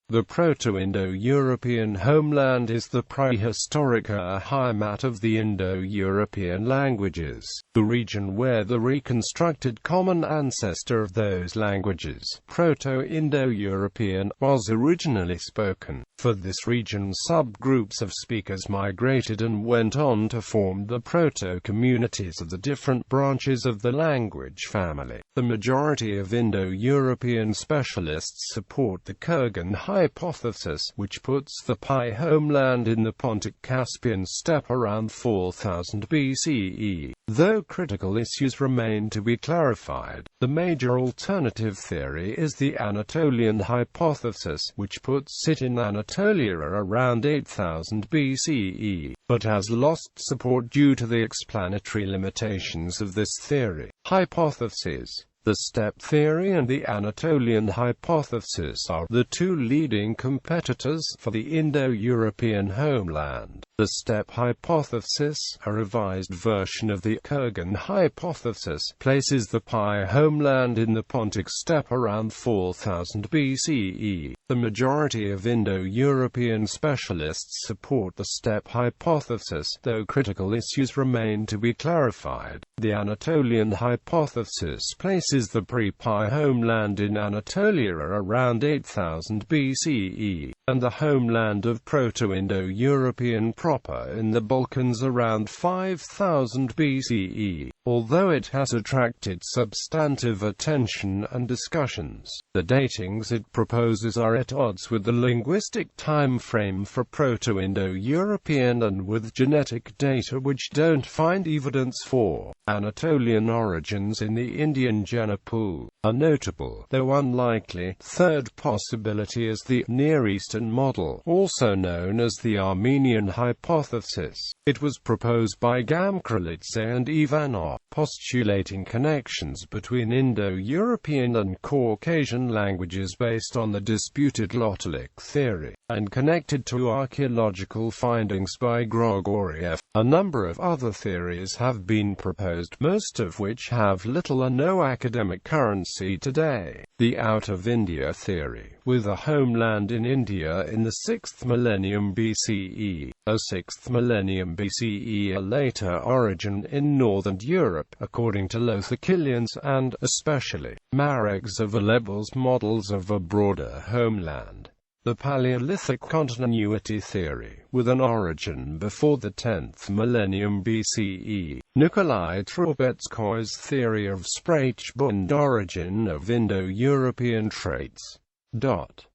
The Proto-Indo-European homeland is the prehistoric urheimat of the Indo-European languages, the region where the reconstructed common ancestor of those languages, Proto-Indo-European, was originally spoken. For this region, subgroups of speakers migrated and went on to form the proto-communities of the different branches of the language family. The majority of Indo-European specialists support the Kurgan hypothesis, which puts the PI homeland in the Pontic-Caspian steppe around 4000 BCE. Though critical issues remain to be clarified, the major alternative theory is the Anatolian hypothesis, which puts it in Anatolia around 8000 BCE, but has lost support due to the explanatory limitations of this theory. Hypotheses. The Steppe Theory and the Anatolian Hypothesis are the two leading competitors for the Indo-European homeland. The Steppe Hypothesis, a revised version of the Kurgan Hypothesis, places the PI homeland in the Pontic steppe around 4000 BCE. The majority of Indo-European specialists support the Steppe Hypothesis, though critical issues remain to be clarified. The Anatolian Hypothesis places the pre-PI homeland in Anatolia around 8000 BCE, and the homeland of Proto-Indo-European proper in the Balkans around 5000 BCE, although it has attracted substantive attention and discussions. The datings it proposes are at odds with the linguistic time frame for Proto-Indo-European and with genetic data which don't find evidence for Anatolian origins in the Indian genopool. A notable, though unlikely, third possibility is the Near Eastern model, also known as the Armenian Hypothesis. It was proposed by Gamkrelidze and Ivanov, postulating connections between Indo-European and Caucasian languages based on the disputed Uralic theory, and connected to archaeological findings by Grigoriev. A number of other theories have been proposed, most of which have little or no academic currency today. The Out of India theory, with a homeland in India in the 6th millennium BCE, a 6th millennium BCE a later origin in northern Europe, according to Lothakilians and, especially, Marek's Avalebel's models of a broader homeland. The Paleolithic continuity theory, with an origin before the 10th millennium BCE. Nikolai Trubetskoy's theory of Sprachbund, origin of Indo-European traits.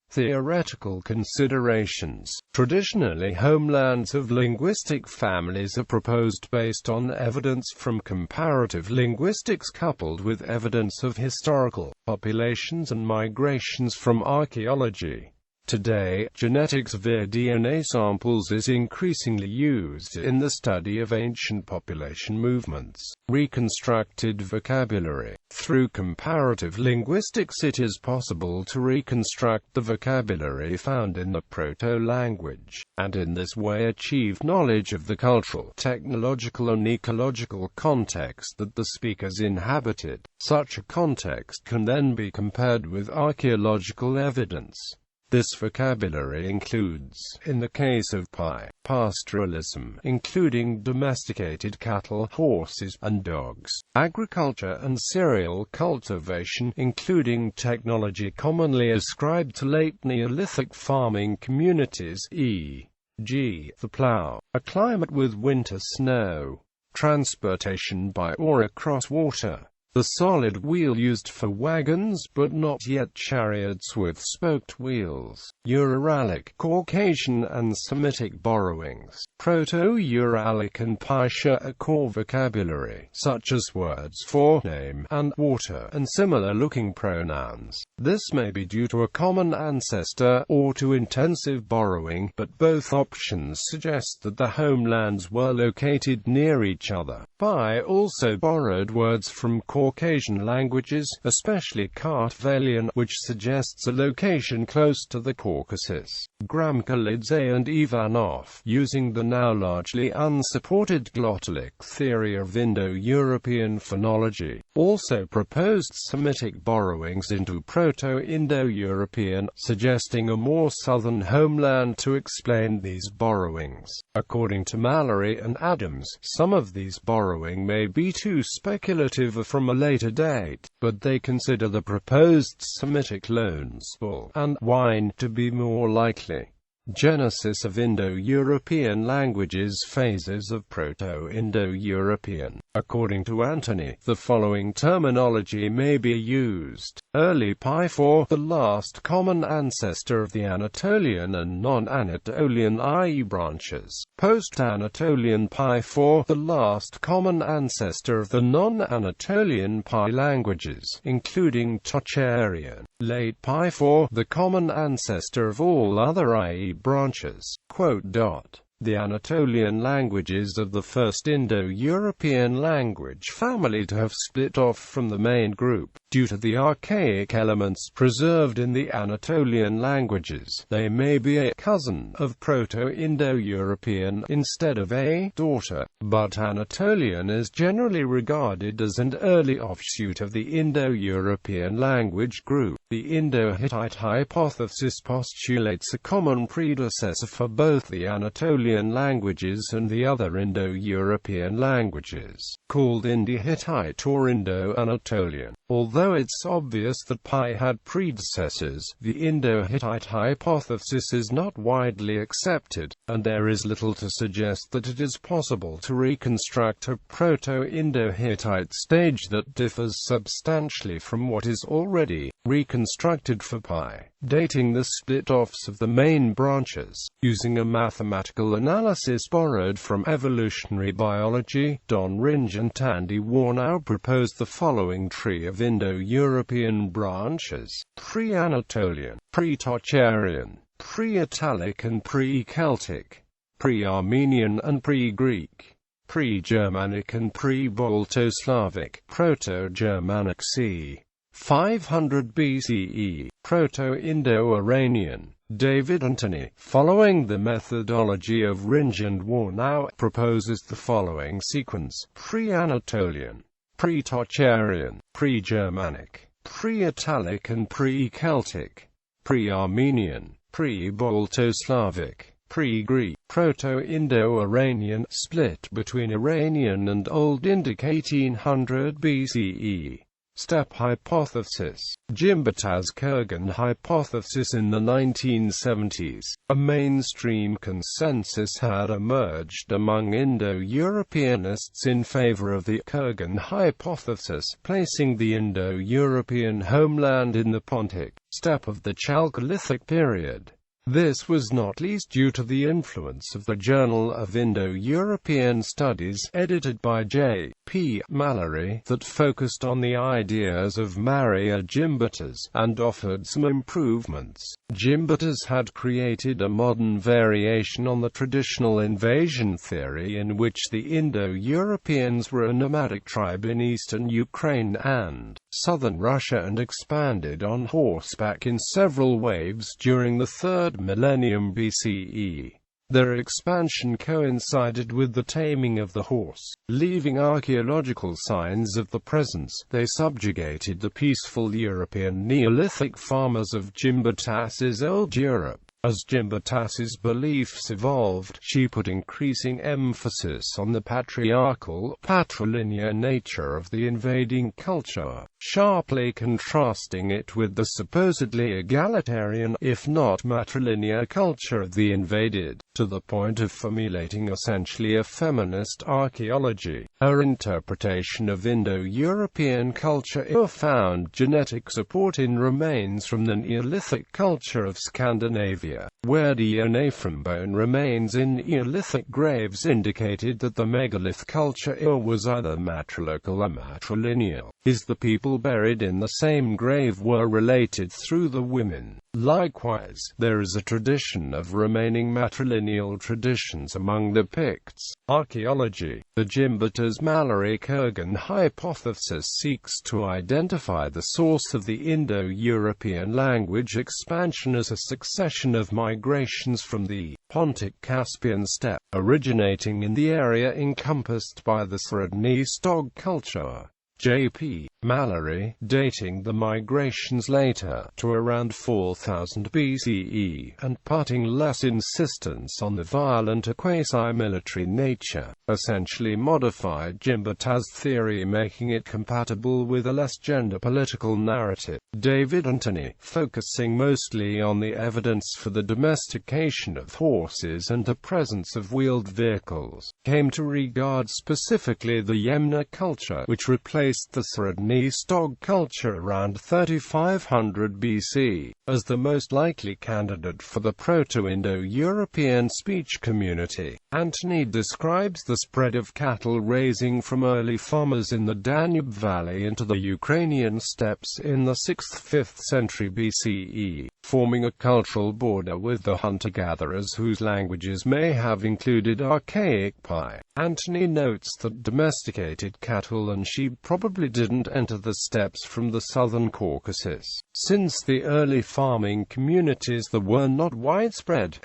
Theoretical considerations. Traditionally, homelands of linguistic families are proposed based on evidence from comparative linguistics coupled with evidence of historical populations and migrations from archaeology. Today, genetics via DNA samples is increasingly used in the study of ancient population movements. Reconstructed vocabulary. Through comparative linguistics it is possible to reconstruct the vocabulary found in the proto-language, and in this way achieve knowledge of the cultural, technological and ecological context that the speakers inhabited. Such a context can then be compared with archaeological evidence. This vocabulary includes, in the case of PI, pastoralism, including domesticated cattle, horses, and dogs, agriculture and cereal cultivation, including technology commonly ascribed to late Neolithic farming communities, e.g., the plough, a climate with winter snow, transportation by or across water, the solid wheel used for wagons but not yet chariots with spoked wheels, Uralic, Caucasian and Semitic borrowings, Proto-Uralic and PI share a core vocabulary, such as words for name and water, and similar-looking pronouns. This may be due to a common ancestor, or to intensive borrowing, but both options suggest that the homelands were located near each other. PI also borrowed words from Caucasian languages, especially Kartvelian, which suggests a location close to the Caucasus. Gramkalidze and Ivanov, using the now largely unsupported glottalic theory of Indo-European phonology, also proposed Semitic borrowings into Proto-Indo-European, suggesting a more southern homeland to explain these borrowings. According to Mallory and Adams, some of these borrowing may be too speculative from a later date, but they consider the proposed Semitic loans, bull and wine, to be more likely. Genesis of Indo-European languages. Phases of Proto-Indo-European. According to Antony, the following terminology may be used. Early Pi-4, the last common ancestor of the Anatolian and non-Anatolian IE branches. Post-Anatolian Pi-4, the last common ancestor of the non-Anatolian Pi languages, including Tocharian. Late Pi-4, the common ancestor of all other IE branches. The Anatolian languages of the first Indo-European language family to have split off from the main group. Due to the archaic elements preserved in the Anatolian languages, they may be a cousin of Proto-Indo-European instead of a daughter, but Anatolian is generally regarded as an early offshoot of the Indo-European language group. The Indo-Hittite hypothesis postulates a common predecessor for both the Anatolian languages and the other Indo-European languages, called Indo-Hittite or Indo-Anatolian. Although it's obvious that Pi had predecessors, the Indo-Hittite hypothesis is not widely accepted, and there is little to suggest that it is possible to reconstruct a Proto-Indo-Hittite stage that differs substantially from what is already reconstructed for Pi. Dating the split-offs of the main branches, using a mathematical analysis borrowed from evolutionary biology, Don Ringe and Tandy Warnow proposed the following tree of Indo-European branches: pre-Anatolian, pre-Tocharian, pre-Italic and pre-Celtic, pre-Armenian and pre-Greek, pre-Germanic and pre-Balto-Slavic, Proto-Germanic c. 500 BCE, Proto-Indo-Iranian. David Antony, following the methodology of Ringe and Warnow, proposes the following sequence: pre-Anatolian, pre-Tocharian, pre-Germanic, pre-Italic and pre-Celtic, pre-Armenian, pre-Balto-Slavic, pre-Greek, Proto-Indo-Iranian, split between Iranian and Old Indic 1800 BCE. Steppe Hypothesis. Gimbutas Kurgan Hypothesis. In the 1970s, a mainstream consensus had emerged among Indo-Europeanists in favor of the Kurgan hypothesis, placing the Indo-European homeland in the Pontic steppe of the Chalcolithic period. This was not least due to the influence of the Journal of Indo-European Studies, edited by J. P. Mallory, that focused on the ideas of Maria Gimbutas, and offered some improvements. Gimbutas had created a modern variation on the traditional invasion theory in which the Indo-Europeans were a nomadic tribe in eastern Ukraine and southern Russia and expanded on horseback in several waves during the 3rd millennium BCE. Their expansion coincided with the taming of the horse. Leaving archaeological signs of the presence, they subjugated the peaceful European Neolithic farmers of Gimbutas's Old Europe. As Gimbutas's beliefs evolved, she put increasing emphasis on the patriarchal, patrilinear nature of the invading culture, sharply contrasting it with the supposedly egalitarian, if not matrilinear culture of the invaded, to the point of formulating essentially a feminist archaeology. Her interpretation of Indo-European culture found genetic support in remains from the Neolithic culture of Scandinavia, where DNA from bone remains in Neolithic graves indicated that the megalith culture was either matrilocal or matrilineal. The people buried in the same grave were related through the women. Likewise, there is a tradition of remaining matrilineal traditions among the Picts. Archaeology. The Gimbutas-Mallory-Kurgan hypothesis seeks to identify the source of the Indo-European language expansion as a succession of migrations from the Pontic-Caspian steppe, originating in the area encompassed by the Sredny Stog culture. J.P. Mallory, dating the migrations later to around 4000 BCE, and putting less insistence on the violent or quasi-military nature, essentially modified Gimbutas theory, making it compatible with a less gender-political narrative. David Antony, focusing mostly on the evidence for the domestication of horses and the presence of wheeled vehicles, came to regard specifically the Yemna culture, which replaced the Sredny Stog culture around 3500 BC, as the most likely candidate for the Proto-Indo-European speech community. Antony describes the spread of cattle raising from early farmers in the Danube Valley into the Ukrainian steppes in the 6th–5th century BCE, forming a cultural border with the hunter-gatherers whose languages may have included archaic Pi. Antony notes that domesticated cattle and sheep probably didn't enter the steppes from the southern Caucasus, since the early farming communities that were not widespread,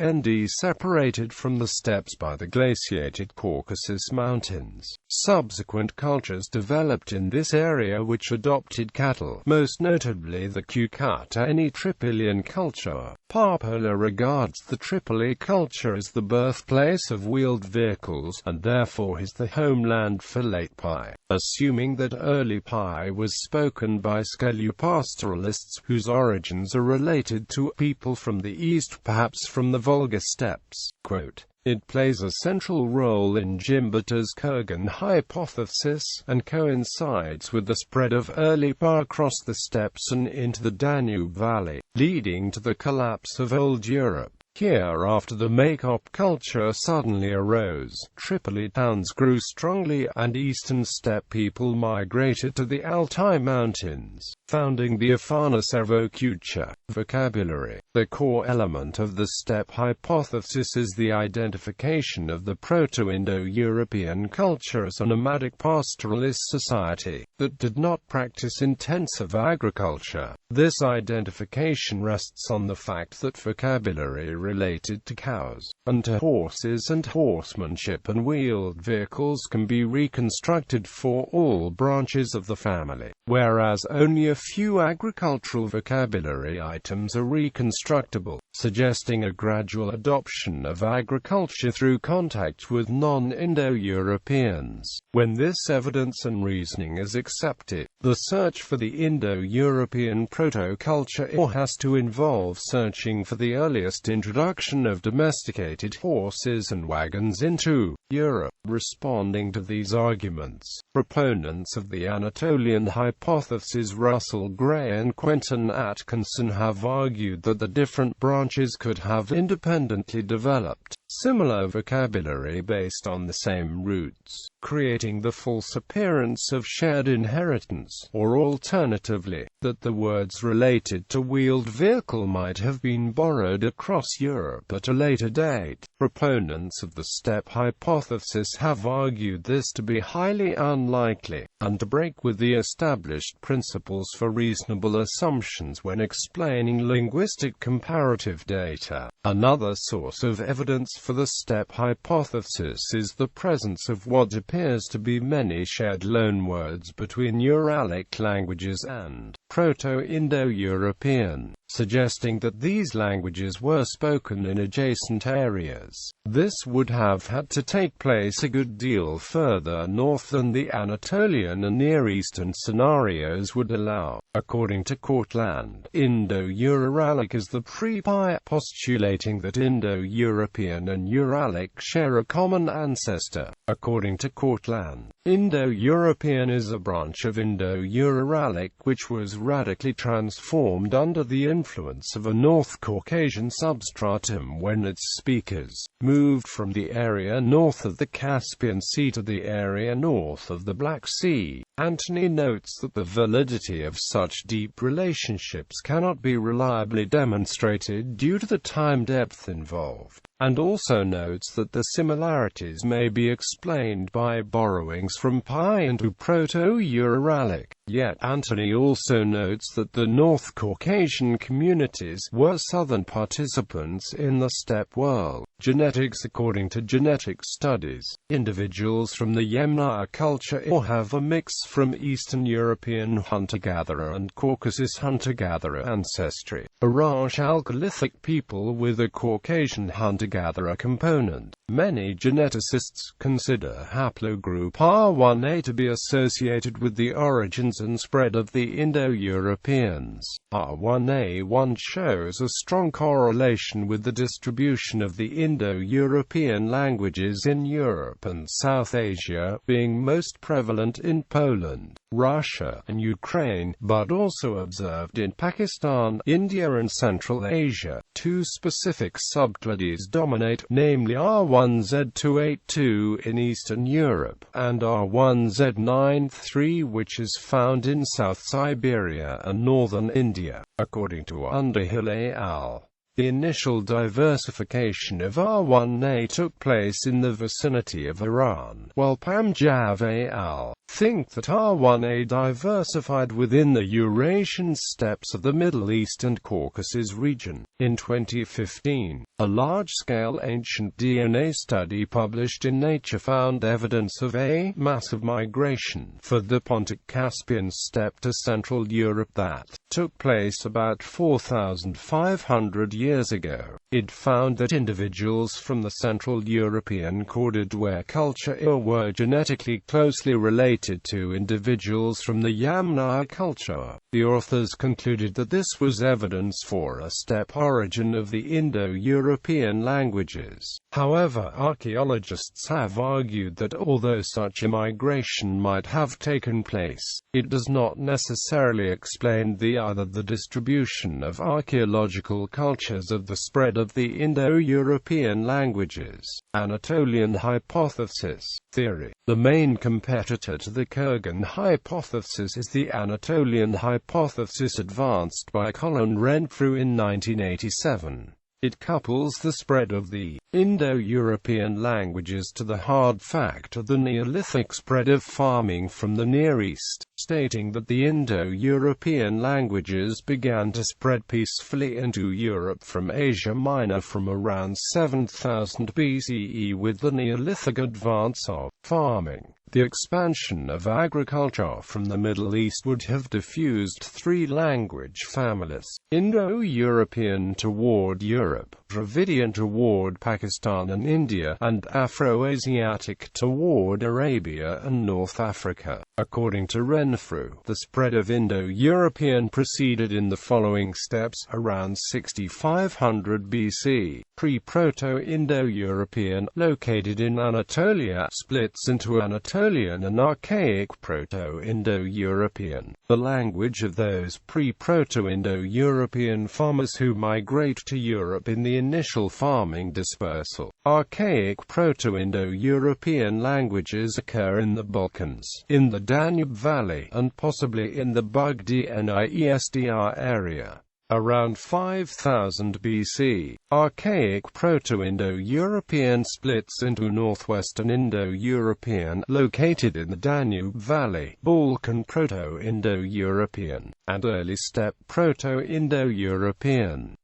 separated from the steppes by the glaciated Caucasus Mountains. Subsequent cultures developed in this area which adopted cattle, most notably the Caucasian Tripolian culture. Parpola regards the Tripoli culture as the birthplace of wheeled vehicles, and therefore is the homeland for late Pi, assuming that early Pi was spoken by Skeleu-pastoralists whose origins are related to people from the east, perhaps from the Volga steppes. Quote, "It plays a central role in Gimbutas' Kurgan hypothesis, and coincides with the spread of early Pi across the steppes and into the Danube Valley, leading to the collapse of Old Europe. Here, after the Makop culture suddenly arose, Tripoli towns grew strongly, and eastern steppe people migrated to the Altai Mountains, founding the Afana-Servo-Kucha vocabulary. The core element of the Steppe hypothesis is the identification of the Proto-Indo-European culture as a nomadic pastoralist society that did not practice intensive agriculture. This identification rests on the fact that vocabulary related to cows, and to horses and horsemanship and wheeled vehicles can be reconstructed for all branches of the family, whereas only a few agricultural vocabulary items are reconstructible, suggesting a gradual adoption of agriculture through contact with non-Indo-Europeans. When this evidence and reasoning is accepted, the search for the Indo-European proto-culture has to involve searching for the earliest introduction of domesticated horses and wagons into Europe. Responding to these arguments, proponents of the Anatolian hypothesis Russell Gray and Quentin Atkinson have argued that the different branches could have independently developed similar vocabulary based on the same roots, creating the false appearance of shared inheritance, or alternatively, that the words related to wheeled vehicle might have been borrowed across Europe at a later date. Proponents of the steppe hypothesis have argued this to be highly unlikely, and to break with the established principles for reasonable assumptions when explaining linguistic comparative data. Another source of evidence for the steppe hypothesis is the presence of what appears to be many shared loanwords between Uralic languages and Proto-Indo-European, suggesting that these languages were spoken in adjacent areas. This would have had to take place a good deal further north than the Anatolian and Near Eastern scenarios would allow. According to Cortland, Indo-Uralic is the pre-Pi, postulating that Indo-European and Uralic share a common ancestor. According to Cortland, Indo-European is a branch of Indo-Uralic which was radically transformed under the influence of a North Caucasian substratum when its speakers moved from the area north of the Caspian Sea to the area north of the Black Sea. Antony notes that the validity of such deep relationships cannot be reliably demonstrated due to the time depth involved, and also notes that the similarities may be explained by borrowings from Pi into Proto-Uralic. Yet Antony also notes that the North Caucasian communities were southern participants in the steppe world. Genetics. According to genetic studies, individuals from the Yamnaya culture or have a mix from Eastern European hunter-gatherer and Caucasus hunter-gatherer ancestry. Orange Chalcolithic people with a Caucasian hunter-gatherer component. Many geneticists consider haplogroup R1a to be associated with the origins and spread of the Indo-Europeans. R1a1 shows a strong correlation with the distribution of the Indo-European languages in Europe and South Asia, being most prevalent in Poland, Russia, and Ukraine, but also observed in Pakistan, India and Central Asia. Two specific subclades dominate, namely R1Z282 in Eastern Europe, and R1Z93 which is found in South Siberia and northern India. According to Underhill et al., the initial diversification of R1a took place in the vicinity of Iran, while Pamjav et al. think that R1a diversified within the Eurasian steppes of the Middle East and Caucasus region. In 2015, a large-scale ancient DNA study published in Nature found evidence of a massive migration for the Pontic-Caspian steppe to Central Europe that took place about 4,500 years ago. It found that individuals from the Central European Cordillera culture were genetically closely related to individuals from the Yamnaya culture. The authors concluded that this was evidence for a steppe origin of the Indo-European languages. However, archaeologists have argued that although such a migration might have taken place, it does not necessarily explain either the distribution of archaeological cultures of the spread of the Indo-European languages. Anatolian Hypothesis Theory. The main competitor to the Kurgan hypothesis is the Anatolian hypothesis advanced by Colin Renfrew in 1987. It couples the spread of the Indo-European languages to the hard fact of the Neolithic spread of farming from the Near East, stating that the Indo-European languages began to spread peacefully into Europe from Asia Minor from around 7000 BCE with the Neolithic advance of farming. The expansion of agriculture from the Middle East would have diffused three language families: Indo-European toward Europe, Dravidian toward Pakistan and India, and Afro-Asiatic toward Arabia and North Africa. According to Renfrew, the spread of Indo-European proceeded in the following steps: around 6500 BC, pre-Proto-Indo-European, located in Anatolia, splits into Anatolian and Archaic Proto-Indo-European, the language of those pre-Proto-Indo-European farmers who migrate to Europe in the initial farming dispersal. Archaic Proto-Indo-European languages occur in the Balkans, in the Danube Valley, and possibly in the Bugd-Niestr area. Around 5000 BC, Archaic Proto-Indo-European splits into Northwestern Indo-European, located in the Danube Valley, Balkan Proto-Indo-European, and Early Steppe Proto-Indo-European.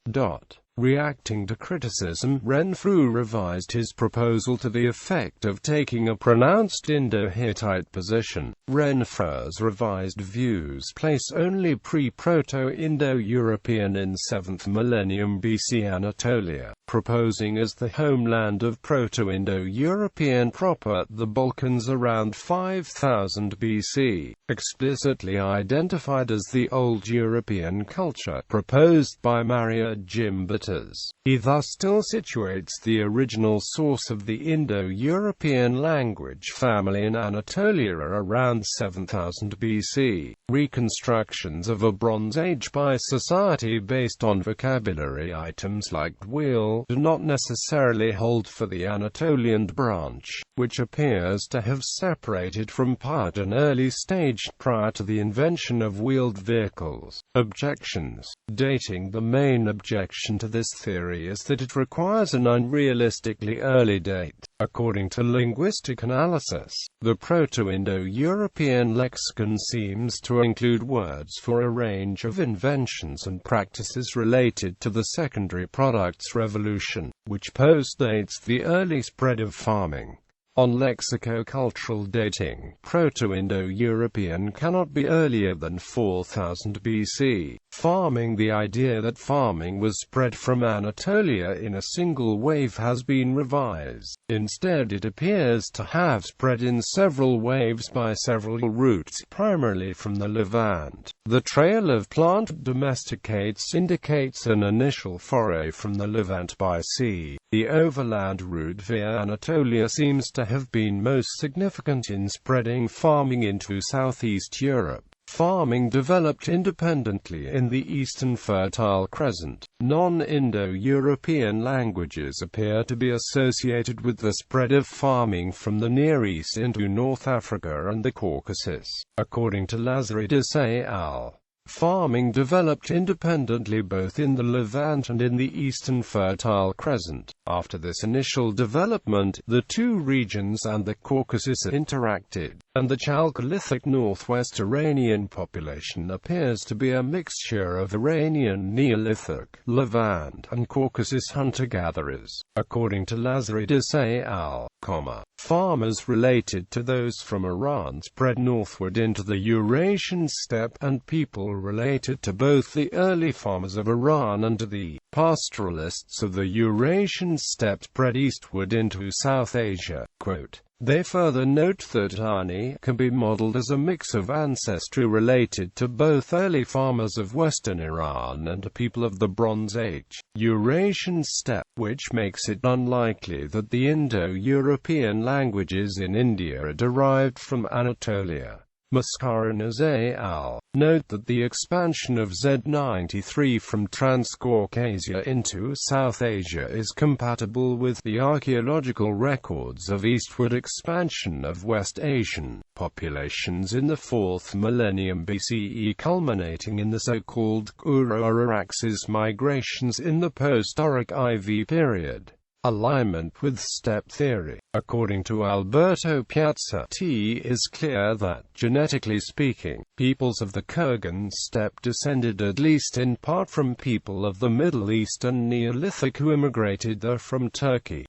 Reacting to criticism, Renfrew revised his proposal to the effect of taking a pronounced Indo-Hittite position. Renfrew's revised views place only pre-Proto-Indo-European in 7th millennium BC Anatolia, proposing as the homeland of Proto-Indo-European proper the Balkans around 5000 BC, explicitly identified as the Old European culture, proposed by Maria Gimbutas. He thus still situates the original source of the Indo-European language family in Anatolia around around 7000 BC. Reconstructions of a Bronze Age by society based on vocabulary items like wheel do not necessarily hold for the Anatolian branch, which appears to have separated from at an early stage prior to the invention of wheeled vehicles. Objections dating. The main objection to this theory is that it requires an unrealistically early date. According to linguistic analysis, the Proto-Indo-European lexicon seems to include words for a range of inventions and practices related to the secondary products revolution, which postdates the early spread of farming. On lexicocultural dating, Proto-Indo-European cannot be earlier than 4000 BC. Farming. The idea that farming was spread from Anatolia in a single wave has been revised. Instead, it appears to have spread in several waves by several routes, primarily from the Levant. The trail of plant domesticates indicates an initial foray from the Levant by sea. The overland route via Anatolia seems to have been most significant in spreading farming into Southeast Europe. Farming developed independently in the Eastern Fertile Crescent. Non-Indo-European languages appear to be associated with the spread of farming from the Near East into North Africa and the Caucasus. According to Lazaridis et al., farming developed independently both in the Levant and in the Eastern Fertile Crescent. After this initial development, the two regions and the Caucasus interacted, and the Chalcolithic northwest Iranian population appears to be a mixture of Iranian Neolithic, Levant, and Caucasus hunter-gatherers. According to Lazaridis et al., farmers related to those from Iran spread northward into the Eurasian steppe, and people related to both the early farmers of Iran and the pastoralists of the Eurasian steppe spread eastward into South Asia. They further note that Antony can be modeled as a mix of ancestry related to both early farmers of western Iran and people of the Bronze Age, Eurasian steppe, which makes it unlikely that the Indo-European languages in India are derived from Anatolia. Mascarenas et al. Note that the expansion of Z93 from Transcaucasia into South Asia is compatible with the archaeological records of eastward expansion of West Asian populations in the 4th millennium BCE, culminating in the so-called Uraraxes migrations in the post-Auric IV period. Alignment with Steppe theory. According to Alberto Piazza, it is clear that, genetically speaking, peoples of the Kurgan steppe descended at least in part from people of the Middle East and Neolithic who immigrated there from Turkey.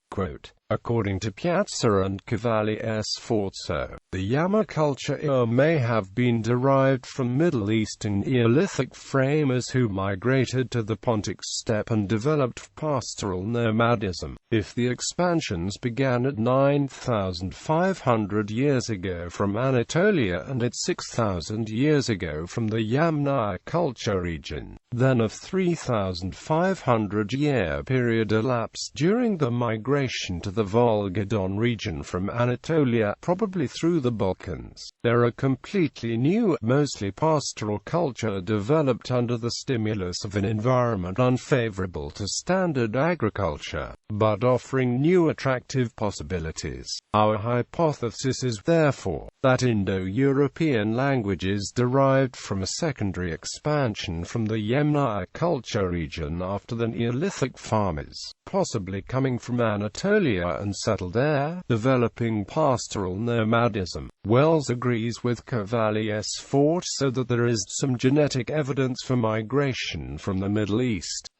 According to Piazza and Cavalli Sforzo, the Yama culture may have been derived from Middle Eastern Neolithic framers who migrated to the Pontic steppe and developed pastoral nomadism. If the expansions began at 9,500 years ago from Anatolia and at 6,000 years ago from the Yamnaya culture region, then a 3,500-year period elapsed during the migration to the Volga-Don region from Anatolia, probably through the Balkans. There a completely new, mostly pastoral culture developed under the stimulus of an environment unfavorable to standard agriculture, but offering new attractive possibilities. Our hypothesis is therefore that Indo-European languages derived from a secondary expansion from the Yamnaya culture region after the Neolithic farmers, possibly coming from Anatolia and settled there, developing pastoral nomadism. Wells agrees with Cavalli Sforzo that there is some genetic evidence for migration from the Middle East.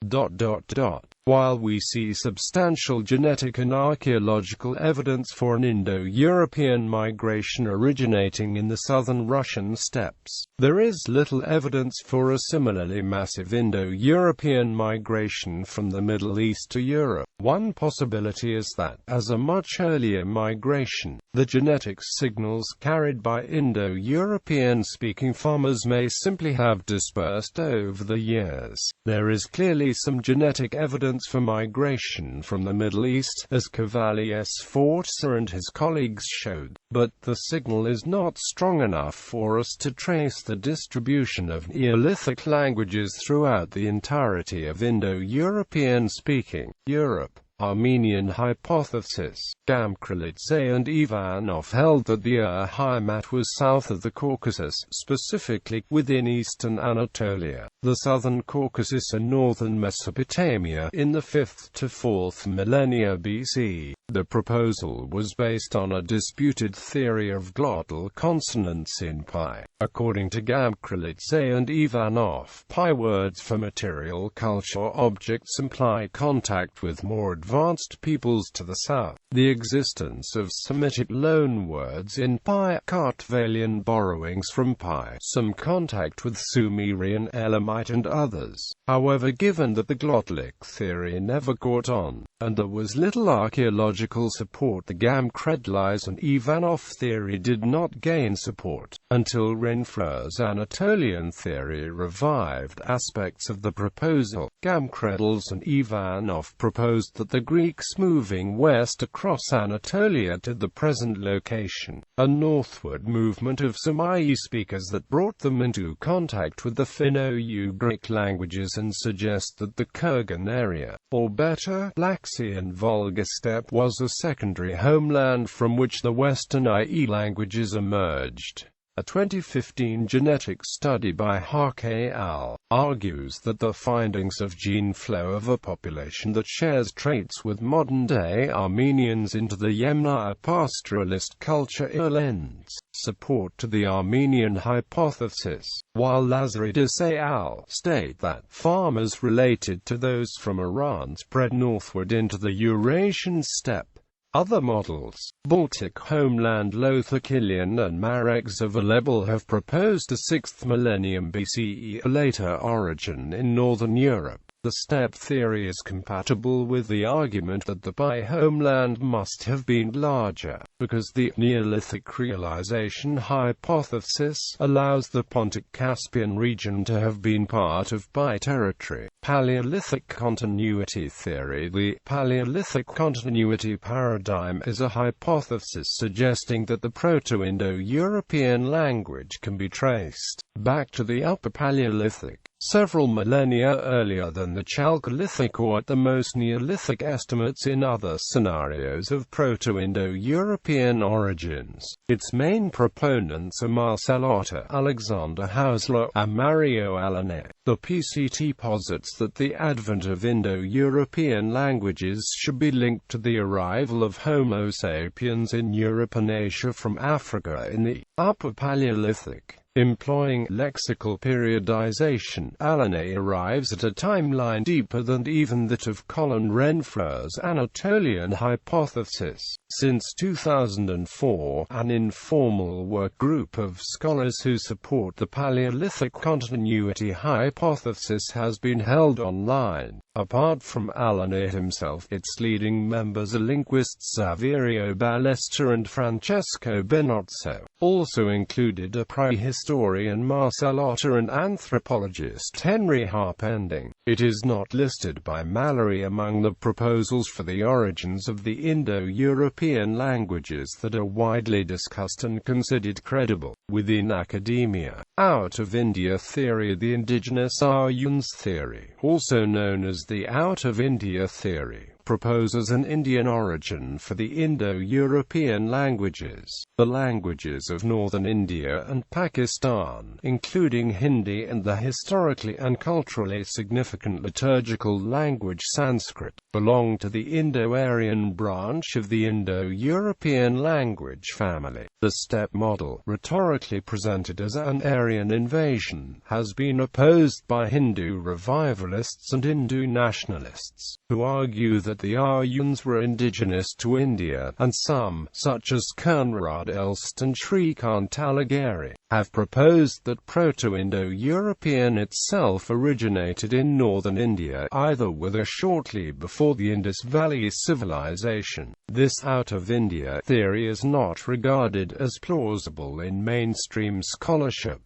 While we see substantial genetic and archaeological evidence for an Indo-European migration originating in the southern Russian steppes, there is little evidence for a similarly massive Indo-European migration from the Middle East to Europe. One possibility is that, as a much earlier migration, the genetic signals carried by Indo-European-speaking farmers may simply have dispersed over the years. There is clearly some genetic evidence evidence for migration from the Middle East, as Cavalier-Sforza and his colleagues showed, but the signal is not strong enough for us to trace the distribution of Neolithic languages throughout the entirety of Indo-European-speaking Europe. Armenian Hypothesis. Gamkrelidze and Ivanov held that the urheimat was south of the Caucasus, specifically within eastern Anatolia, the southern Caucasus and northern Mesopotamia, in the 5th to 4th millennia BC. The proposal was based on a disputed theory of glottal consonants in Pi. According to Gamkrelidze and Ivanov, Pi words for material culture objects imply contact with more advanced peoples to the south. The existence of Semitic loanwords in Pi, Kartvelian borrowings from Pi, some contact with Sumerian, Elamite and others. However, given that the glottalic theory never caught on, and there was little archaeological support, the Gamkrelidze and Ivanov theory did not gain support, until Renfreur's Anatolian theory revived aspects of the proposal. Gamkrelidze and Ivanov proposed that the Greeks moving west across Anatolia to the present location, a northward movement of Sami speakers that brought them into contact with the Finno-Ugric languages, and suggest that the Kurgan area, or better, Black Sea and Volga steppe, was a secondary homeland from which the Western IE languages emerged. A 2015 genetic study by Hake al. argues that the findings of gene flow of a population that shares traits with modern-day Armenians into the Yemnaya pastoralist culture lends support to the Armenian hypothesis, while Lazaridis et al. State that farmers related to those from Iran spread northward into the Eurasian steppe. Other models, Baltic homeland Lothar-Kilian and Marek Zavalebel, have proposed a 6th millennium BCE later origin in northern Europe. The steppe theory is compatible with the argument that the Pi homeland must have been larger, because the Neolithic realization hypothesis allows the Pontic-Caspian region to have been part of Pi territory. Paleolithic continuity theory. The Paleolithic continuity paradigm is a hypothesis suggesting that the Proto-Indo-European language can be traced back to the Upper Paleolithic, several millennia earlier than the Chalcolithic, or at the most Neolithic estimates in other scenarios of Proto-Indo-European origins. Its main proponents are Marcel Otter, Alexander Hausler, and Mario Alane. The PCT posits that the advent of Indo-European languages should be linked to the arrival of Homo sapiens in Europe and Asia from Africa in the Upper Paleolithic. Employing lexical periodization, Alane arrives at a timeline deeper than even that of Colin Renfreur's Anatolian hypothesis. Since 2004, an informal work group of scholars who support the Paleolithic continuity hypothesis has been held online. Apart from Alane himself, its leading members are linguists Saverio Ballester and Francesco Benozzo. Also included are prehistorian Marcel Otter and anthropologist Henry Harpending. It is not listed by Mallory among the proposals for the origins of the Indo-European languages that are widely discussed and considered credible. Within academia, out of India theory. The indigenous Aryans theory, also known as the out of India theory, proposes an Indian origin for the Indo-European languages. The languages of northern India and Pakistan, including Hindi and the historically and culturally significant liturgical language Sanskrit, belong to the Indo-Aryan branch of the Indo-European language family. The steppe model, rhetorically presented as an Aryan invasion, has been opposed by Hindu revivalists and Hindu nationalists, who argue that the Aryans were indigenous to India, and some, such as Conrad Elst and Shrikant Talageri, have proposed that Proto-Indo-European itself originated in northern India, either with or shortly before the Indus Valley civilization. This out of India theory is not regarded as plausible in mainstream scholarship.